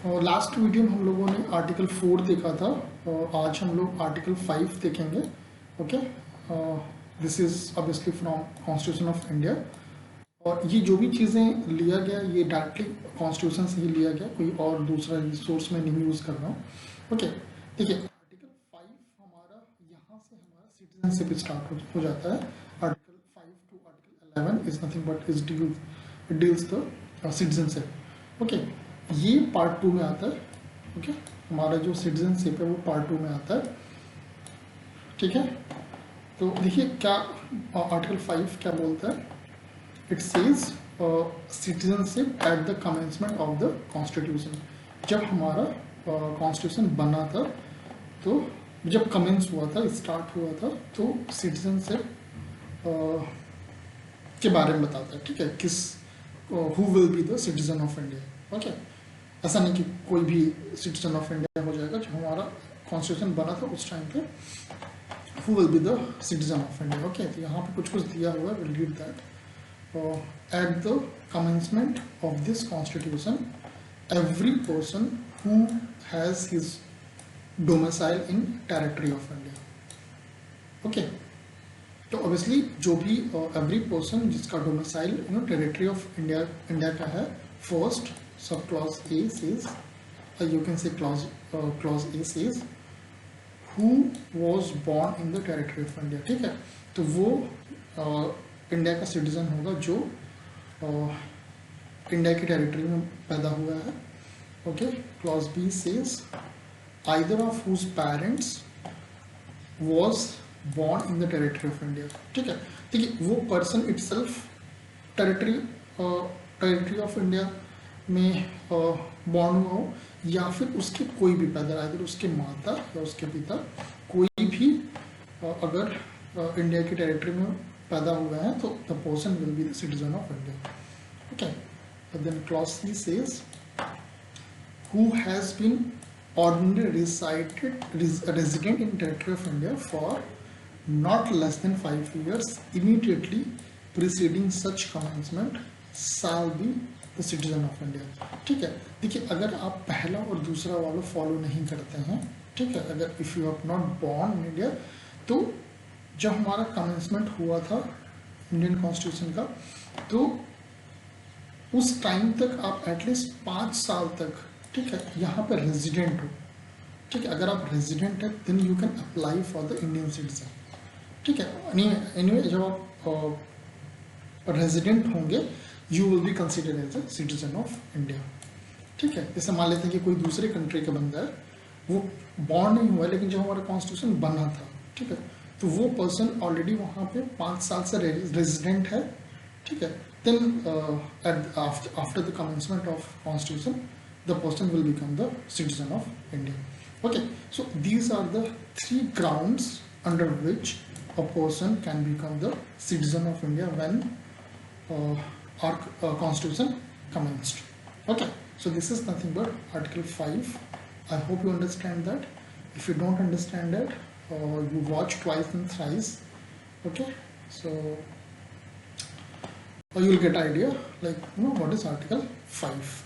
और last video में हम लोगों ने आर्टिकल 4 देखा था और आज हम लोग आर्टिकल 5 देखेंगे। Okay, this is obviously from constitution of India और ये जो भी चीज़ें लिया गया ये डायरेक्टली कॉन्स्टिट्यूशन से ही लिया गया, कोई और दूसरा सोर्स में नहीं यूज़ कर रहा हूँ। ओके, देखिए आर्टिकल 5 हमारा यहाँ से हमारा सिटीजनशिप स्टार्ट हो जाता है। Article 5 to article 11 is nothing but is deals the citizenship. Okay, ये पार्ट 2 में आता है। ओके, हमारा जो सिटीजनशिप है वो पार्ट 2 में आता है। ठीक है, तो देखिए क्या आर्टिकल 5 क्या बोलता है। It says citizenship at the commencement of the constitution. जब हमारा कॉन्स्टिट्यूशन बना था, तो जब कमेंस हुआ था, स्टार्ट हुआ था, तो सिटीजनशिप के बारे में बताता है। ठीक है, किस who will be the citizen of India. Okay, ऐसा नहीं कि कोई भी सिटीजन ऑफ इंडिया हो जाएगा। जब हमारा कॉन्स्टिट्यूशन बना था उस टाइम पे who will be the citizen of India. Okay, तो यहाँ पे कुछ दिया हुआ है, will read that. At the commencement of this constitution, every person who has his domicile in territory of India. Okay, तो obviously जो भी every person जिसका domicile territory of India का है, first sub clause A says, you can say clause A says who was born in the territory of India. ठीक है, तो वो इंडिया का सिटीजन होगा जो इंडिया की टेरिटरी में पैदा हुआ है। Okay, clause B says either of whose parents was born in the territory of India. ठीक है, देखिए वो person itself territory of India में बॉर्न हुआ हो या फिर उसके कोई भी पैदा, आइदर उसके माता या उसके पिता कोई भी अगर इंडिया की टेरिटरी में पैदा हुआ है तो the person will be the citizen of India. Okay, but then clause C says who has been ordinarily resident in territory of India for not less than 5 years immediately preceding such commencement shall be the citizen of India। ठीक है, देखिए अगर आप पहला और दूसरा वाला follow नहीं करते हैं, ठीक है, अगर if you have not born in India, तो जब हमारा कमेंसमेंट हुआ था इंडियन कॉन्स्टिट्यूशन का, तो उस टाइम तक आप एटलीस्ट 5 साल तक, ठीक है, यहाँ पर रेजिडेंट हो। ठीक है, अगर आप रेजिडेंट है then you can apply for the Indian citizen. ठीक है, एनीवे जब आप रेजिडेंट होंगे you will be considered as a citizen of India. ठीक है, जैसे मान लेते हैं कि कोई दूसरे कंट्री का बंदा है, वो बॉर्न नहीं हुआ लेकिन जब हमारा कॉन्स्टिट्यूशन बना था, ठीक है, तो वो पर्सन ऑलरेडी वहाँ पे 5 साल से रेजिडेंट है। ठीक है, then after the commencement of constitution the person will become the citizen of India. Okay, so these are the 3 grounds under which a person can become the citizen of India when our constitution commenced. Okay, so this is nothing but article 5. I hope you understand that. If you don't understand that, you watch twice and thrice. Okay, so you will get idea like what is article 5.